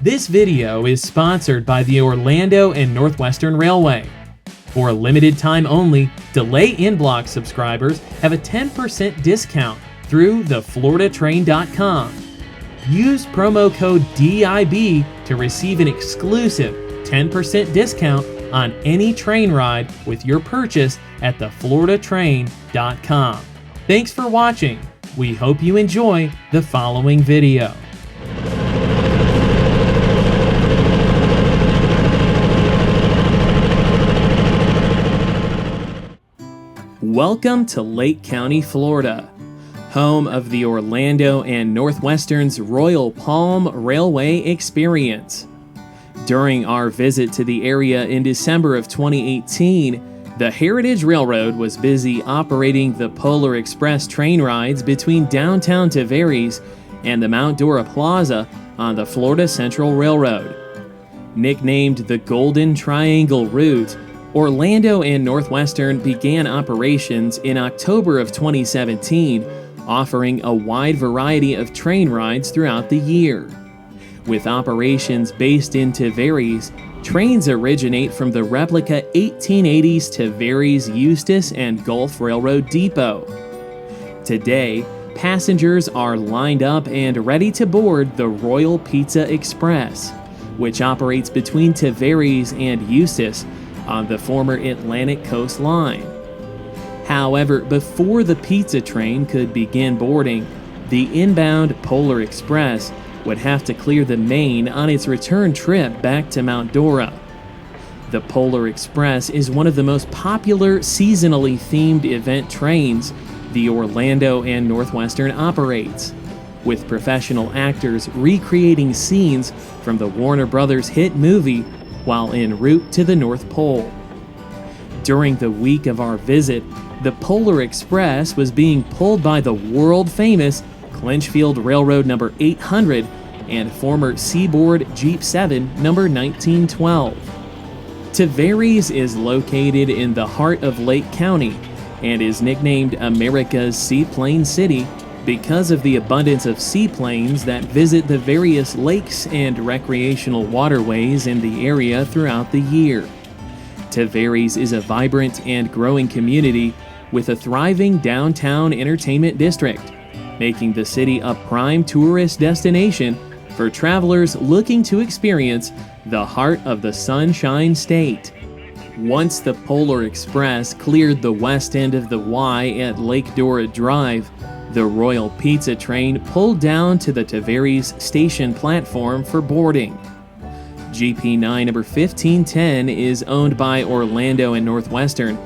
This video is sponsored by the Orlando and Northwestern Railway. For a limited time only, Delay in Block subscribers have a 10% discount through thefloridatrain.com. Use promo code DIB to receive an exclusive 10% discount on any train ride with your purchase at thefloridatrain.com. Thanks for watching. We hope you enjoy the following video. Welcome to Lake County, Florida, home of the Orlando and Northwestern's Royal Palm Railway experience. During our visit to the area in December of 2018, the Heritage Railroad was busy operating the Polar Express train rides between downtown Tavares and the Mount Dora Plaza on the Florida Central Railroad. Nicknamed the Golden Triangle Route, Orlando and Northwestern began operations in October of 2017, offering a wide variety of train rides throughout the year. With operations based in Tavares, trains originate from the replica 1880s Tavares Eustis and Gulf Railroad Depot. Today, passengers are lined up and ready to board the Royal Pizza Express, which operates between Tavares and Eustis on the former Atlantic Coast Line. However, before the pizza train could begin boarding, the inbound Polar Express would have to clear the main on its return trip back to Mount Dora. The Polar Express is one of the most popular seasonally themed event trains the Orlando and Northwestern operates, with professional actors recreating scenes from the Warner Brothers hit movie while en route to the North Pole. During the week of our visit, the Polar Express was being pulled by the world-famous Clinchfield Railroad number 800 and former Seaboard GP7 number 1912. Tavares is located in the heart of Lake County and is nicknamed America's Seaplane City because of the abundance of seaplanes that visit the various lakes and recreational waterways in the area throughout the year. Tavares is a vibrant and growing community with a thriving downtown entertainment district, making the city a prime tourist destination for travelers looking to experience the heart of the Sunshine State. Once the Polar Express cleared the west end of the Y at Lake Dora Drive, the Royal Pizza train pulled down to the Tavares station platform for boarding. GP9 number 1510 is owned by Orlando and Northwestern,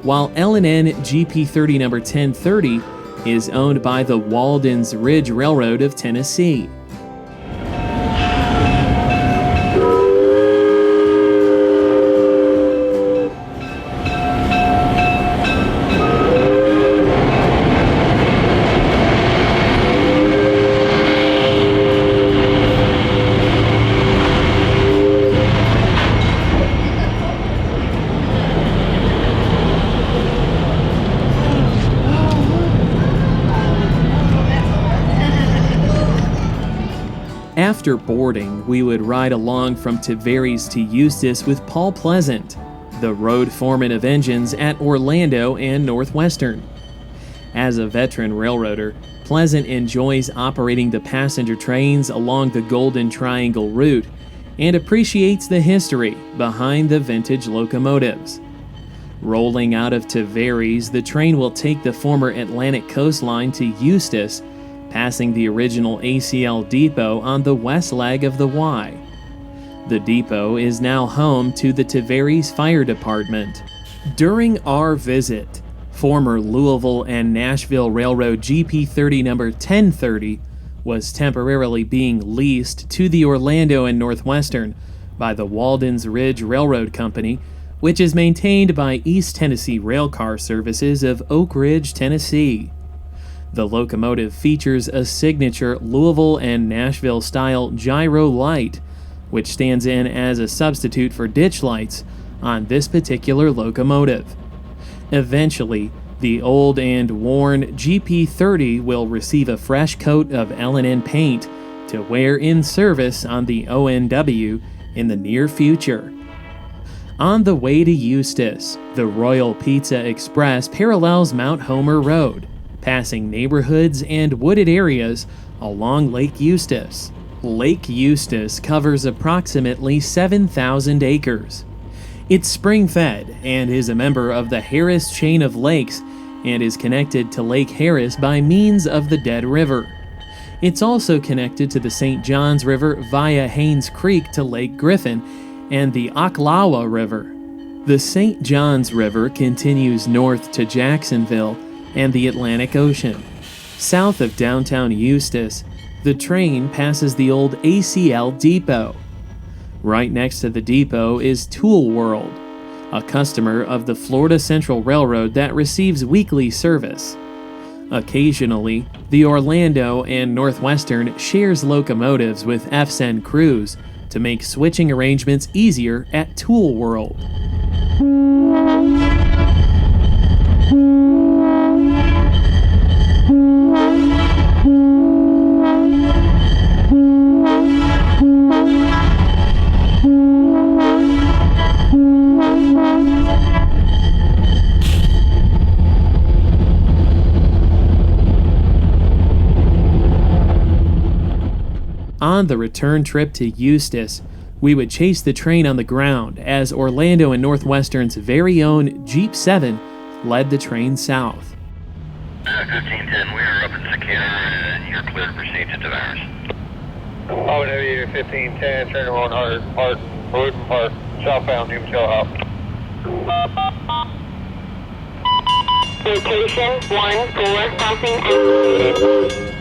while L&N GP30 number 1030 is owned by the Walden's Ridge Railroad of Tennessee. After boarding, we would ride along from Tavares to Eustis with Paul Pleasant, the road foreman of engines at Orlando and Northwestern. As a veteran railroader, Pleasant enjoys operating the passenger trains along the Golden Triangle route and appreciates the history behind the vintage locomotives. Rolling out of Tavares, the train will take the former Atlantic coastline to Eustis, passing the original ACL depot on the west leg of the Y. The depot is now home to the Tavares Fire Department. During our visit, former Louisville and Nashville Railroad GP30 number 1030 was temporarily being leased to the Orlando and Northwestern by the Walden's Ridge Railroad Company, which is maintained by East Tennessee Railcar Services of Oak Ridge, Tennessee. The locomotive features a signature Louisville and Nashville style gyro light, which stands in as a substitute for ditch lights on this particular locomotive. Eventually, the old and worn GP30 will receive a fresh coat of L&N paint to where in service on the ONW in the near future. On the way to Eustis, the Royal Pizza Express parallels Mount Homer Road, passing neighborhoods and wooded areas along Lake Eustis. Lake Eustis covers approximately 7,000 acres. It's spring-fed and is a member of the Harris chain of lakes and is connected to Lake Harris by means of the Dead River. It's also connected to the St. Johns River via Haynes Creek to Lake Griffin and the Ocklawaha River. The St. Johns River continues north to Jacksonville and the Atlantic Ocean. South of downtown Eustis, the train passes the old ACL Depot. Right next to the depot is Tool World, a customer of the Florida Central Railroad that receives weekly service. Occasionally, the Orlando and Northwestern shares locomotives with FSEN crews to make switching arrangements easier at Tool World. On the return trip to Eustis, we would chase the train on the ground as Orlando and Northwestern's very own GP7 led the train south. 1510, we are up at Cicada and you're clear to proceed to Tavares. OW 1510, train on Hart, Woodland Park, southbound Newman Hill Hop. Location 1-4 crossing executed.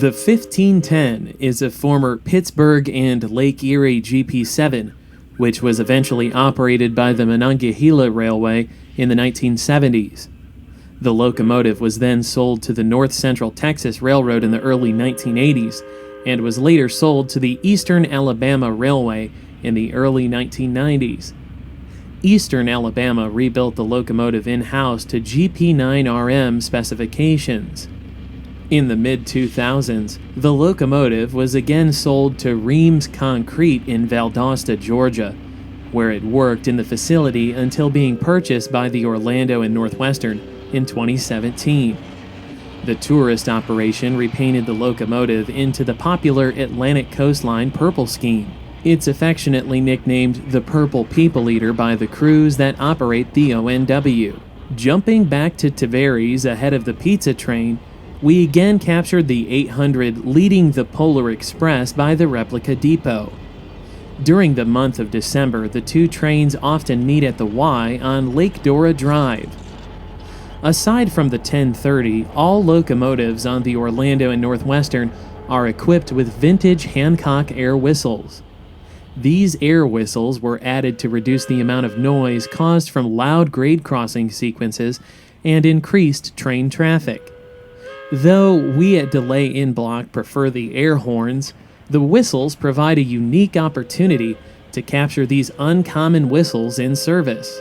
The 1510 is a former Pittsburgh and Lake Erie GP7, which was eventually operated by the Monongahela Railway in the 1970s. The locomotive was then sold to the North Central Texas Railroad in the early 1980s and was later sold to the Eastern Alabama Railway in the early 1990s. Eastern Alabama rebuilt the locomotive in-house to GP9RM specifications. In the mid-2000s, the locomotive was again sold to Reams Concrete in Valdosta, Georgia, where it worked in the facility until being purchased by the Orlando and Northwestern in 2017. The tourist operation repainted the locomotive into the popular Atlantic Coastline purple scheme. It's affectionately nicknamed the Purple People Eater by the crews that operate the ONW. Jumping back to Tavares ahead of the pizza train, we again captured the 800 leading the Polar Express by the replica depot. During the month of December, the two trains often meet at the Y on Lake Dora Drive. Aside from the 1030, all locomotives on the Orlando and Northwestern are equipped with vintage Hancock air whistles. These air whistles were added to reduce the amount of noise caused from loud grade crossing sequences and increased train traffic. Though we at Delay in Block prefer the air horns, the whistles provide a unique opportunity to capture these uncommon whistles in service.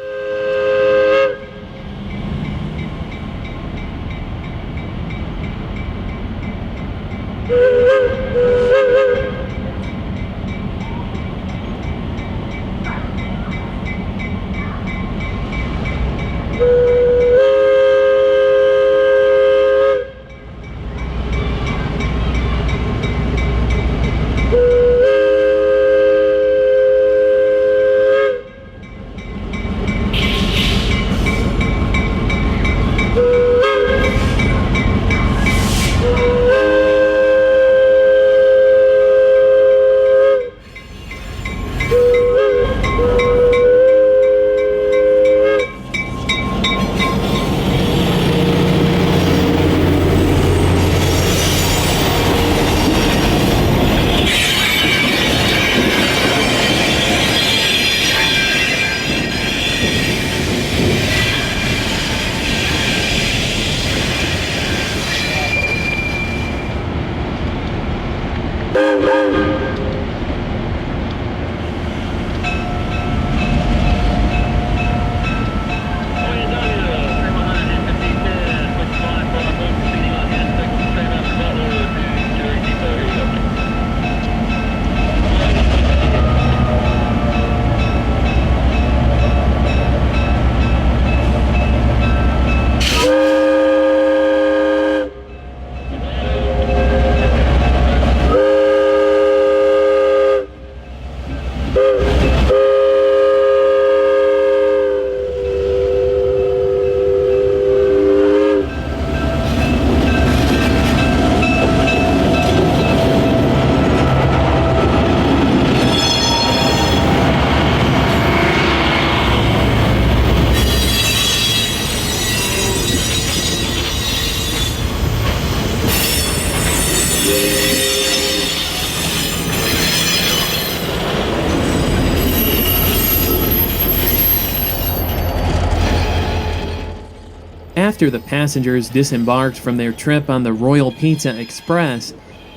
After the passengers disembarked from their trip on the Royal Pizza Express,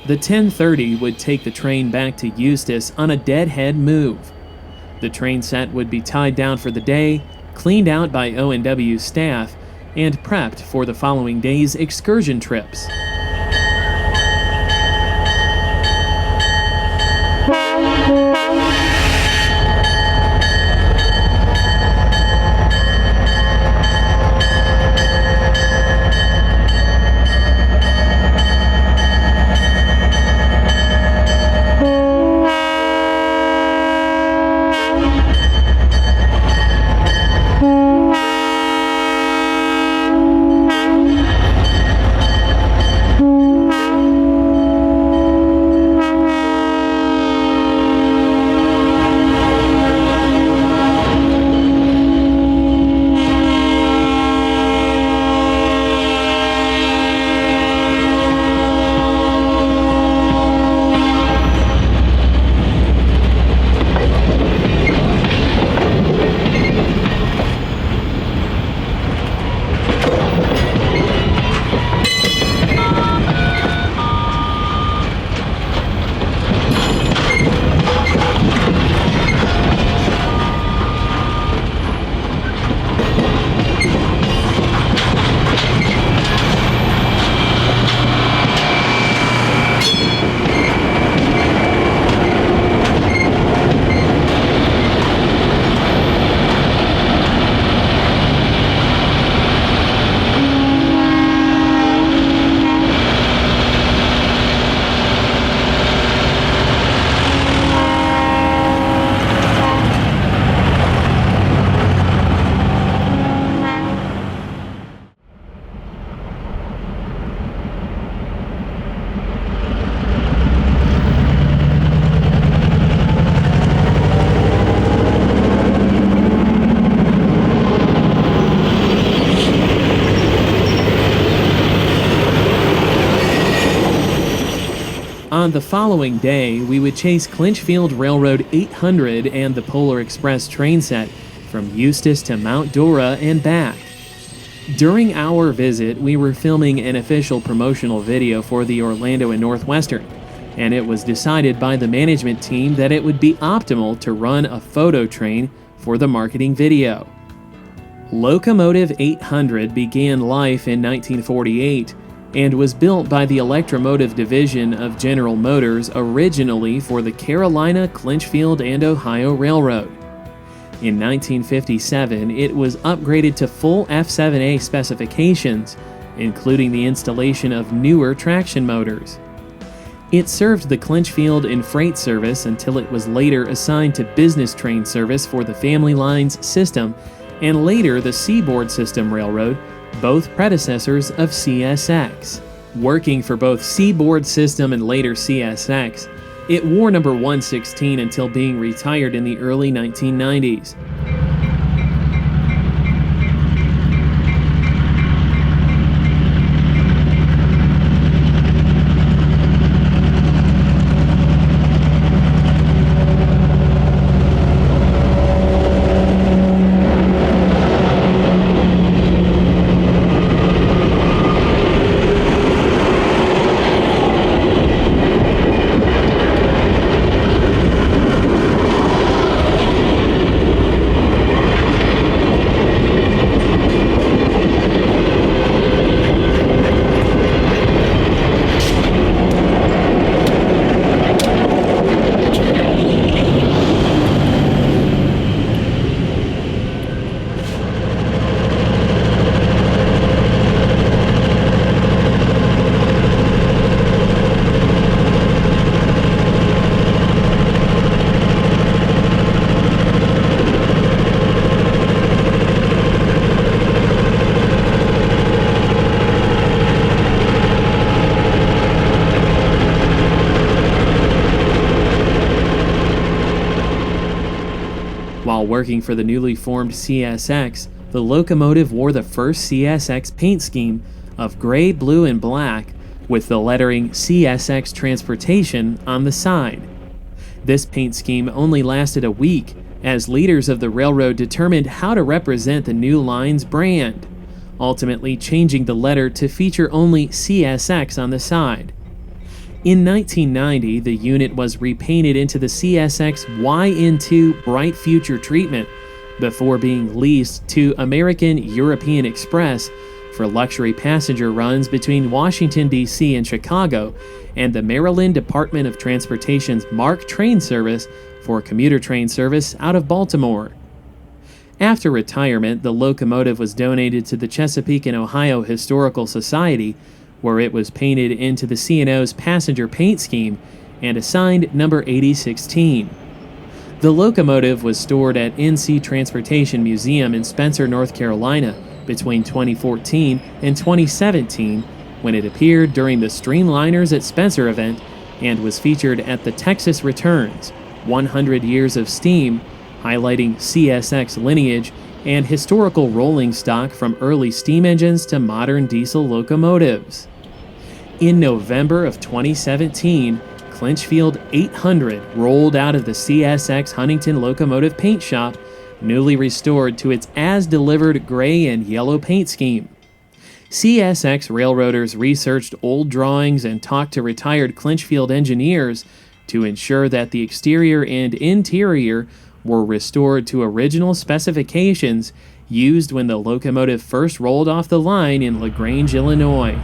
the 1030 would take the train back to Eustis on a deadhead move. The train set would be tied down for the day, cleaned out by O&W staff, and prepped for the following day's excursion trips. On the following day, we would chase Clinchfield Railroad 800 and the Polar Express train set from Eustis to Mount Dora and back. During our visit, we were filming an official promotional video for the Orlando and Northwestern, and it was decided by the management team that it would be optimal to run a photo train for the marketing video. Locomotive 800 began life in 1948 and was built by the Electromotive Division of General Motors originally for the Carolina, Clinchfield, and Ohio Railroad. In 1957, it was upgraded to full F7A specifications, including the installation of newer traction motors. It served the Clinchfield in freight service until it was later assigned to business train service for the Family Lines system and later the Seaboard System Railroad, both predecessors of CSX. Working for both Seaboard System and later CSX, it wore number 116 until being retired in the early 1990s. While working for the newly formed CSX, the locomotive wore the first CSX paint scheme of gray, blue, and black with the lettering CSX Transportation on the side. This paint scheme only lasted a week, as leaders of the railroad determined how to represent the new line's brand, ultimately changing the letter to feature only CSX on the side. In 1990, the unit was repainted into the CSX YN2 Bright Future treatment before being leased to American European Express for luxury passenger runs between Washington, D.C. and Chicago, and the Maryland Department of Transportation's MARC train service for commuter train service out of Baltimore. After retirement, the locomotive was donated to the Chesapeake and Ohio Historical Society, where it was painted into the C&O's passenger paint scheme and assigned number 8016. The locomotive was stored at NC Transportation Museum in Spencer, North Carolina between 2014 and 2017, when it appeared during the Streamliners at Spencer event and was featured at the Texas Returns, 100 Years of Steam, highlighting CSX lineage and historical rolling stock from early steam engines to modern diesel locomotives. In November of 2017, Clinchfield 800 rolled out of the CSX Huntington Locomotive Paint Shop, newly restored to its as-delivered gray and yellow paint scheme. CSX railroaders researched old drawings and talked to retired Clinchfield engineers to ensure that the exterior and interior were restored to original specifications used when the locomotive first rolled off the line in LaGrange, Illinois.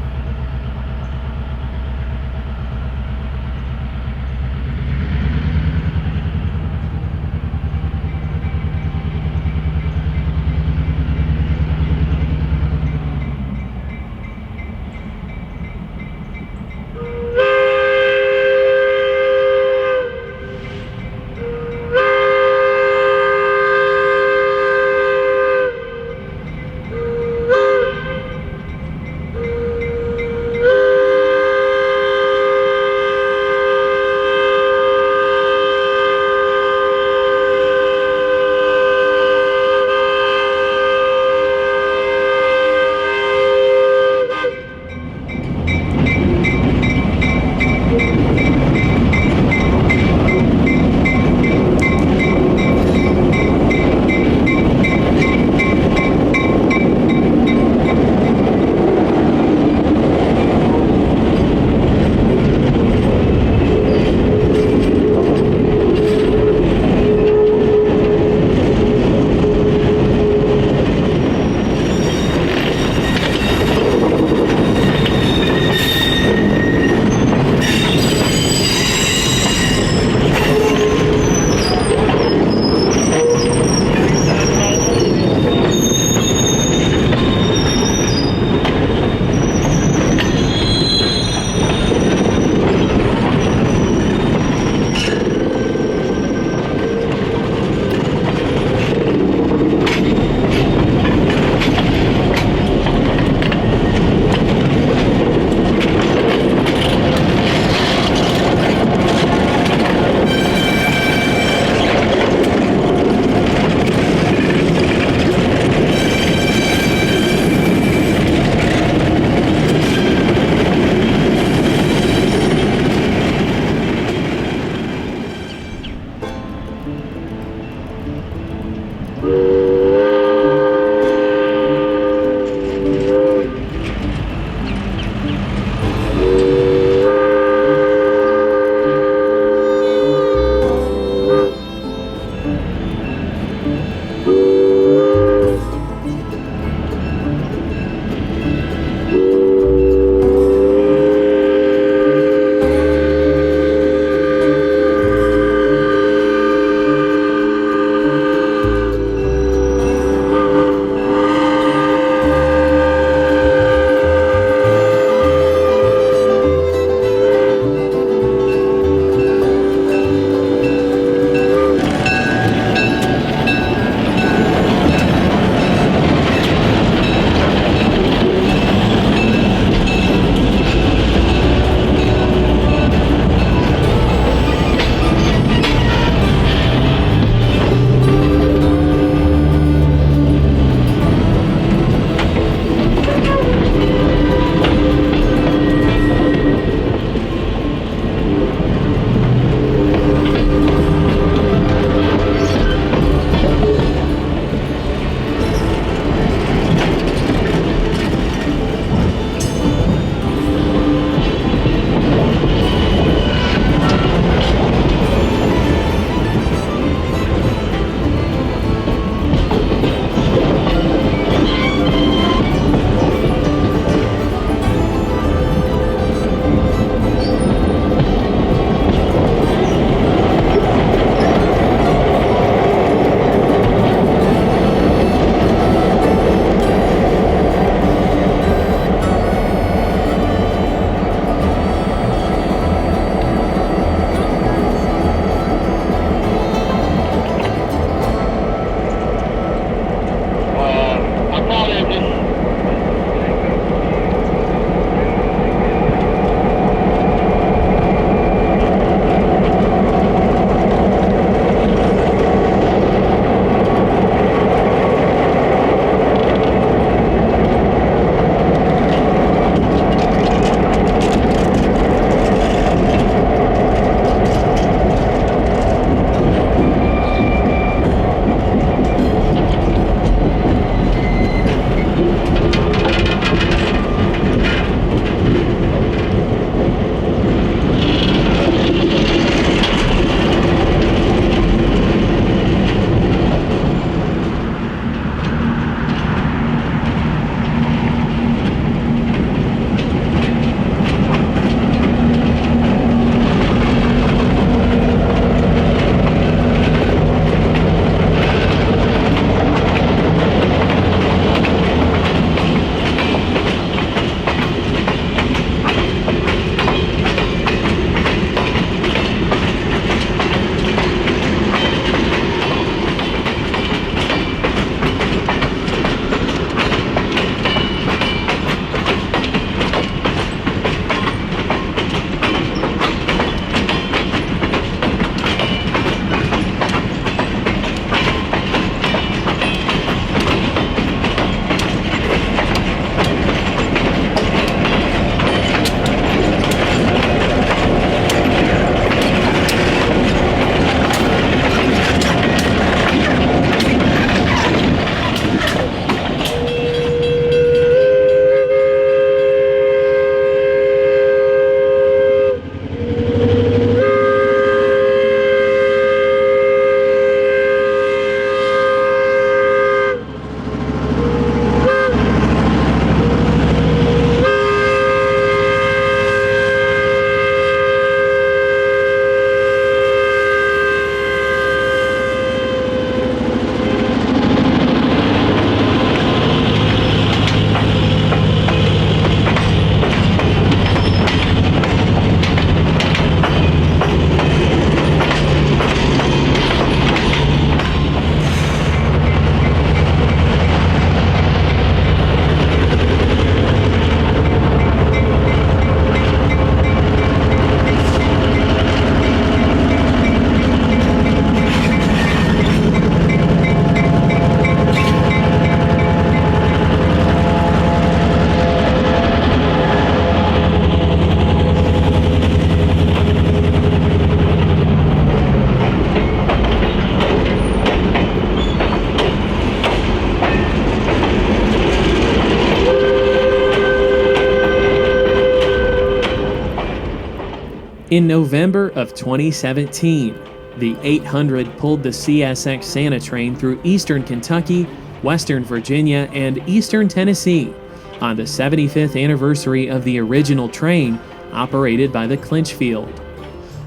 In November of 2017, the 800 pulled the CSX Santa train through eastern Kentucky, western Virginia, and eastern Tennessee on the 75th anniversary of the original train operated by the Clinchfield.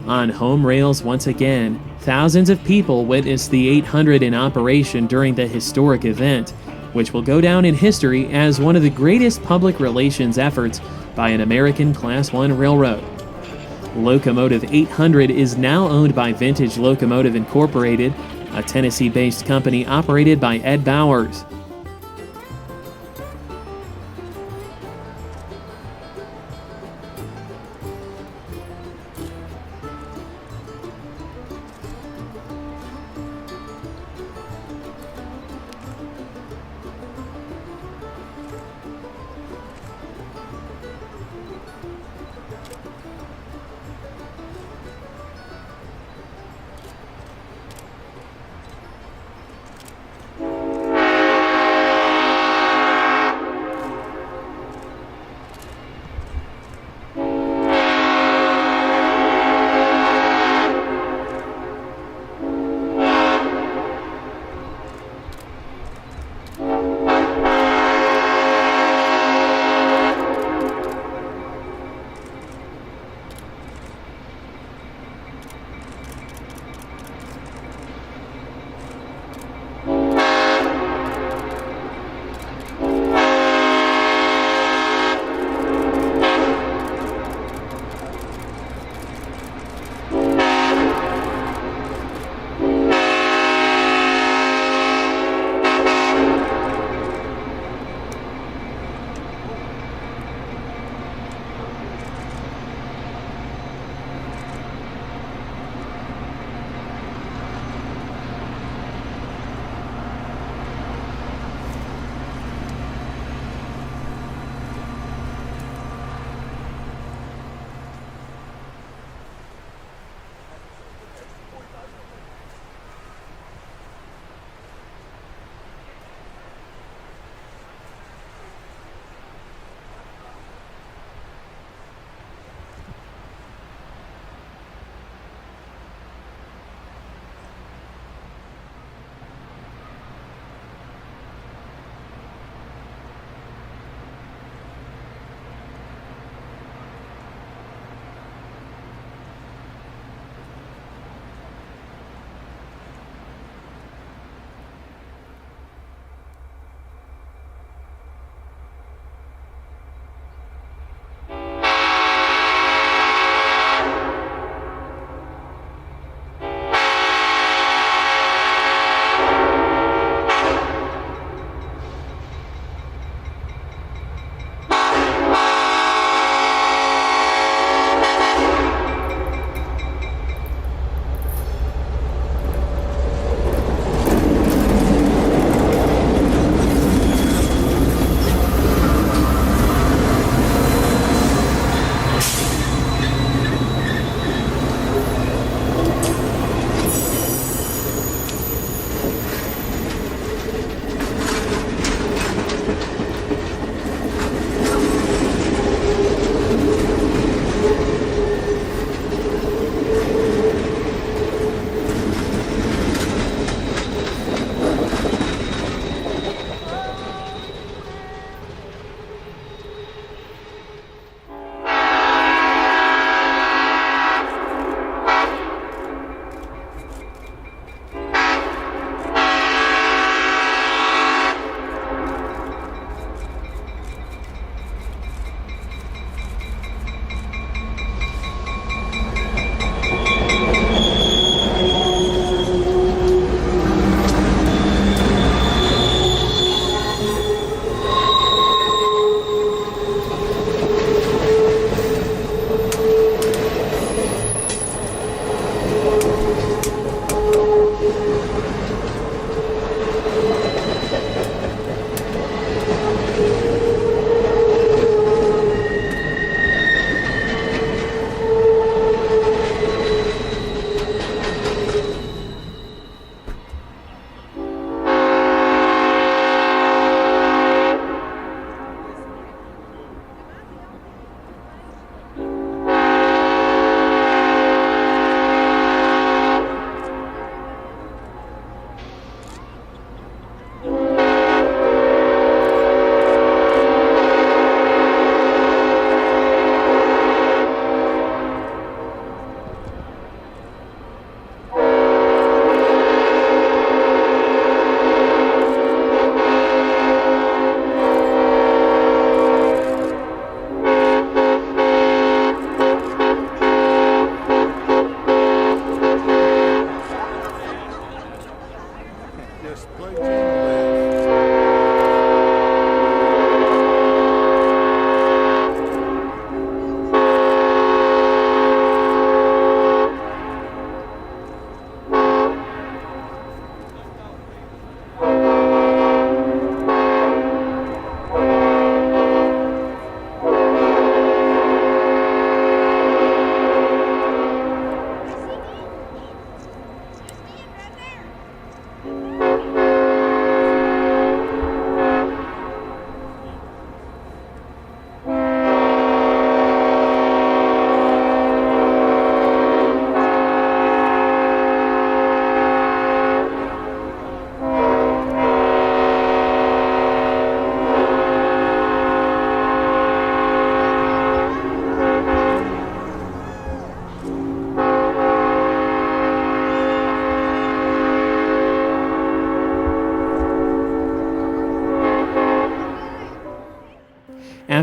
On home rails once again, thousands of people witnessed the 800 in operation during the historic event, which will go down in history as one of the greatest public relations efforts by an American Class I railroad. Locomotive 800 is now owned by Vintage Locomotive Incorporated, a Tennessee-based company operated by Ed Bowers.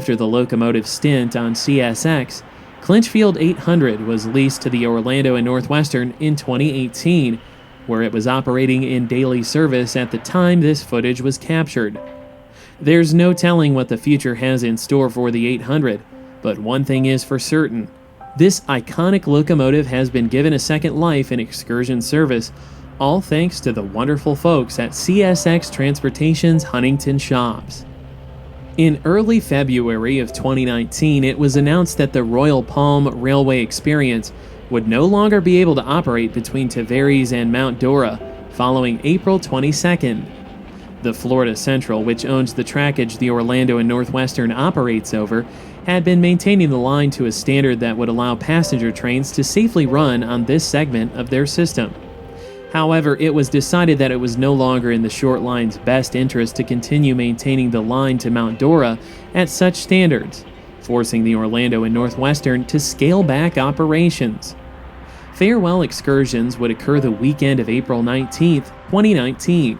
After the locomotive stint on CSX, Clinchfield 800 was leased to the Orlando and Northwestern in 2018, where it was operating in daily service at the time this footage was captured. There's no telling what the future has in store for the 800, but one thing is for certain. This iconic locomotive has been given a second life in excursion service, all thanks to the wonderful folks at CSX Transportation's Huntington shops. In early February of 2019, it was announced that the Royal Palm Railway Experience would no longer be able to operate between Tavares and Mount Dora following April 22nd. The Florida Central, which owns the trackage the Orlando and Northwestern operates over, had been maintaining the line to a standard that would allow passenger trains to safely run on this segment of their system. However, it was decided that it was no longer in the short line's best interest to continue maintaining the line to Mount Dora at such standards, forcing the Orlando and Northwestern to scale back operations. Farewell excursions would occur the weekend of April 19th, 2019.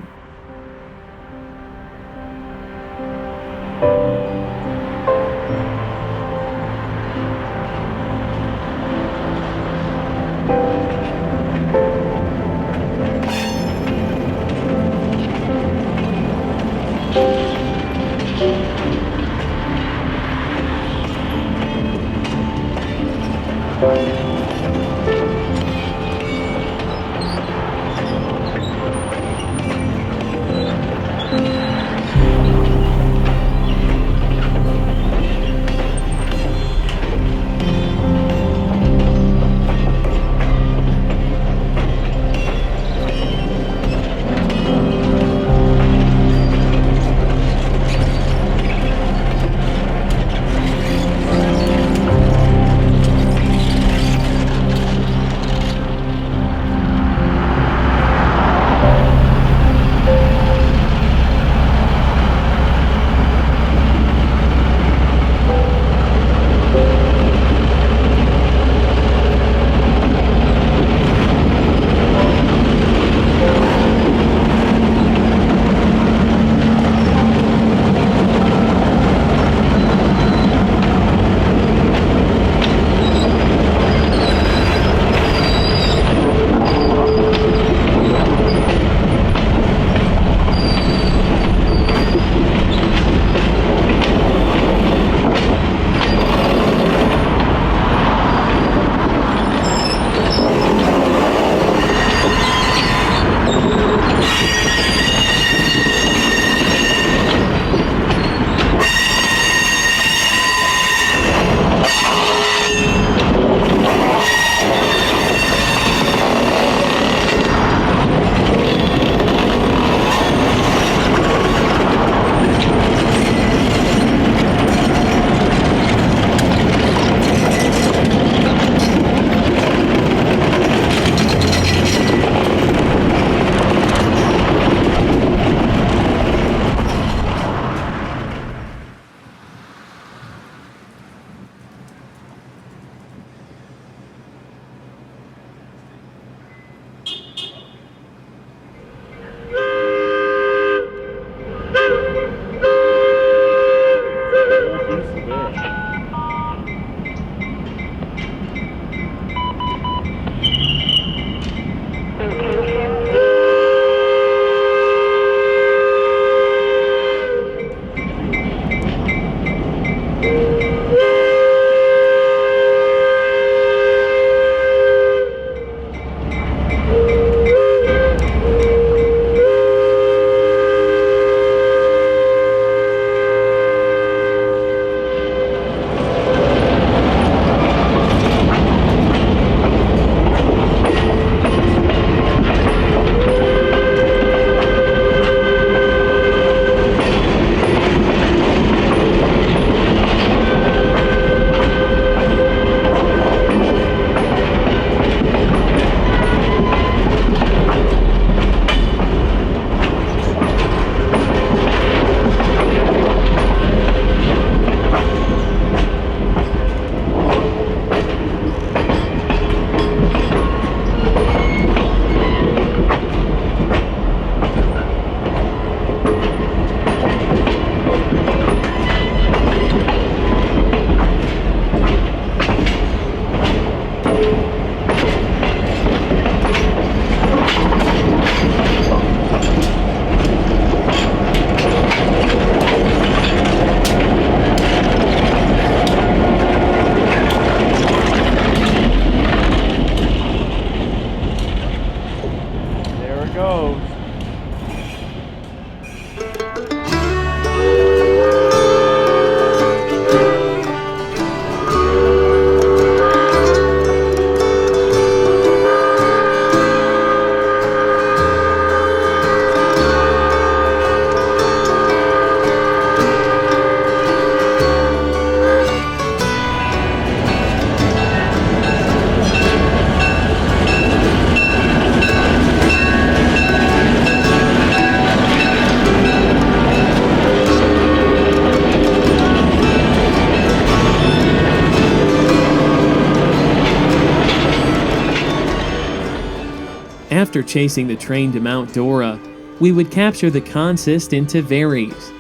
After chasing the train to Mount Dora, we would capture the consist in Tavares.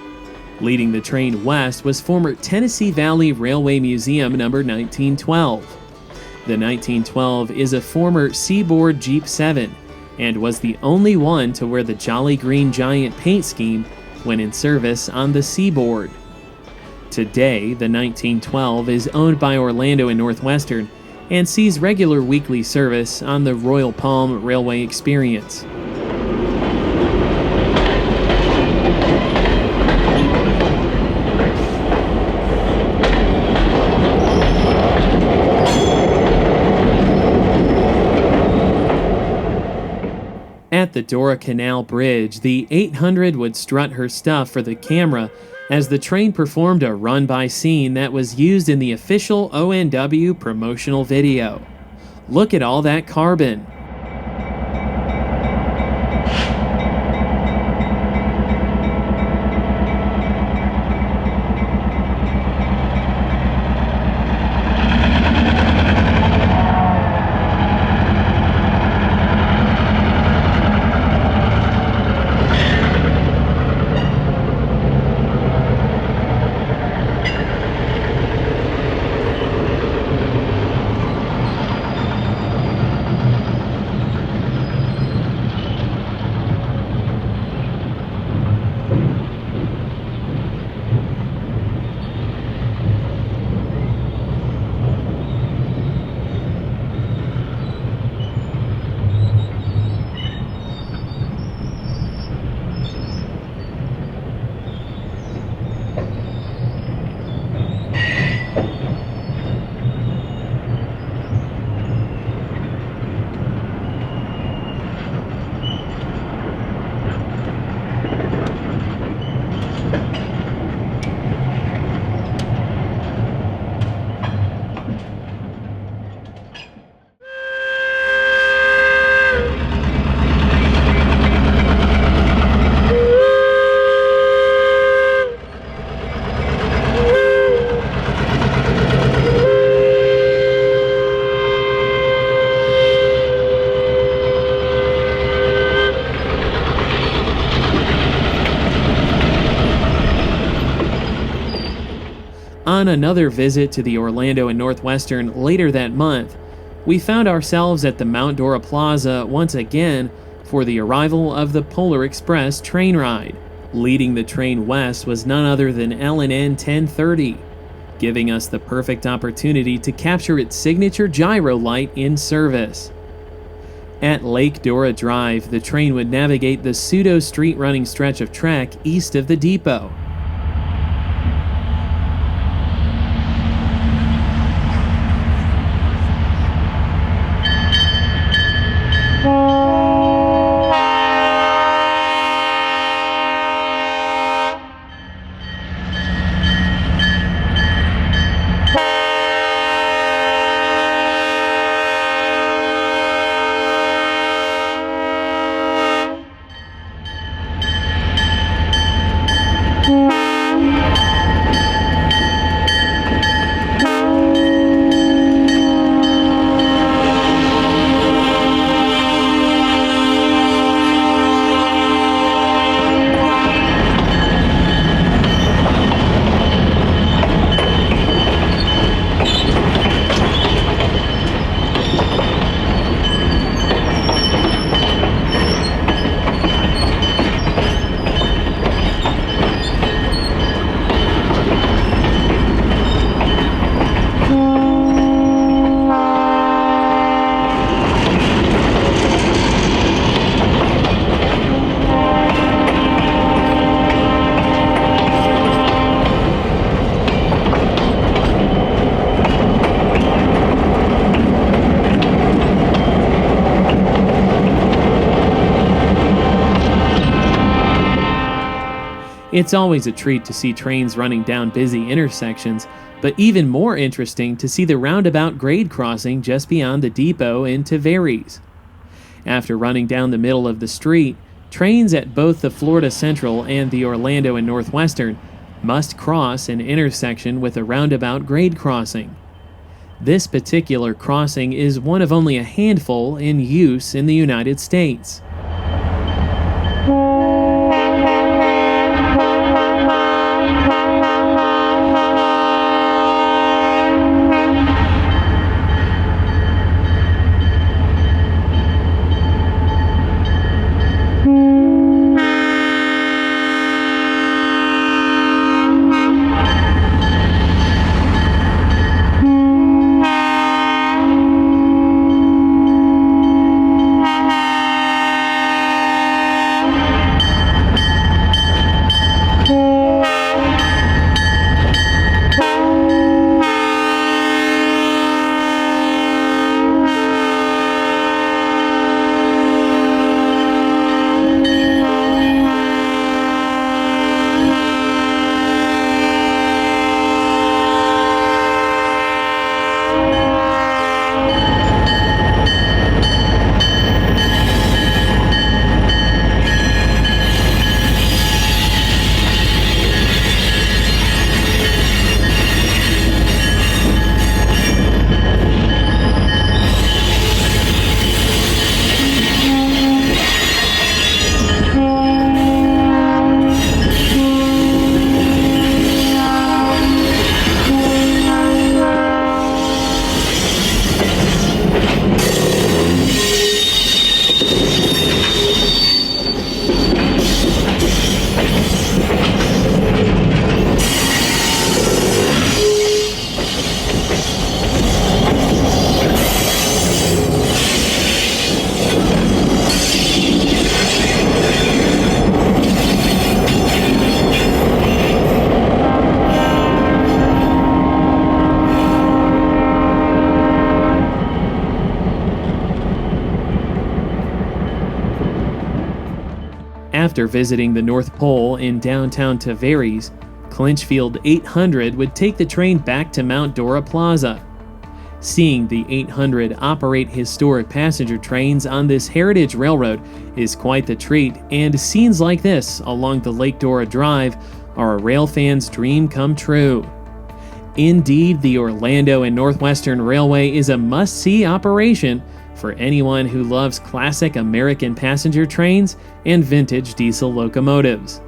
Leading the train west was former Tennessee Valley Railway Museum number 1912. The 1912 is a former Seaboard GP7 and was the only one to wear the Jolly Green Giant paint scheme when in service on the Seaboard. Today, the 1912 is owned by Orlando and Northwestern and sees regular weekly service on the Royal Palm Railway Experience. At the Dora Canal Bridge, the 800 would strut her stuff for the camera as the train performed a run-by scene that was used in the official ONW promotional video. Look at all that carbon. On another visit to the Orlando and Northwestern later that month, we found ourselves at the Mount Dora Plaza once again for the arrival of the Polar Express train ride. Leading the train west was none other than L&N 1030, giving us the perfect opportunity to capture its signature gyro light in service. At Lake Dora Drive, the train would navigate the pseudo-street running stretch of track east of the depot. It's always a treat to see trains running down busy intersections, but even more interesting to see the roundabout grade crossing just beyond the depot in Tavares. After running down the middle of the street, trains at both the Florida Central and the Orlando and Northwestern must cross an intersection with a roundabout grade crossing. This particular crossing is one of only a handful in use in the United States. After visiting the North Pole in downtown Tavares, Clinchfield 800 would take the train back to Mount Dora Plaza. Seeing the 800 operate historic passenger trains on this heritage railroad is quite the treat, and scenes like this along the Lake Dora Drive are a rail fan's dream come true. Indeed, the Orlando and Northwestern Railway is a must-see operation for anyone who loves classic American passenger trains and vintage diesel locomotives.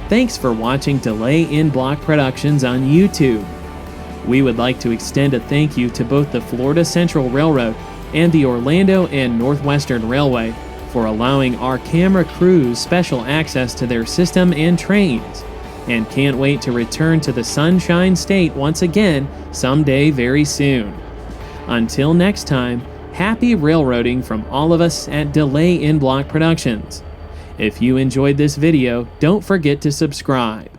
Thanks for watching Delay in Block Productions on YouTube. We would like to extend a thank you to both the Florida Central Railroad and the Orlando and Northwestern Railway for allowing our camera crews special access to their system and trains, and can't wait to return to the Sunshine State once again someday very soon. Until next time, happy railroading from all of us at Delay in Block Productions. If you enjoyed this video, don't forget to subscribe.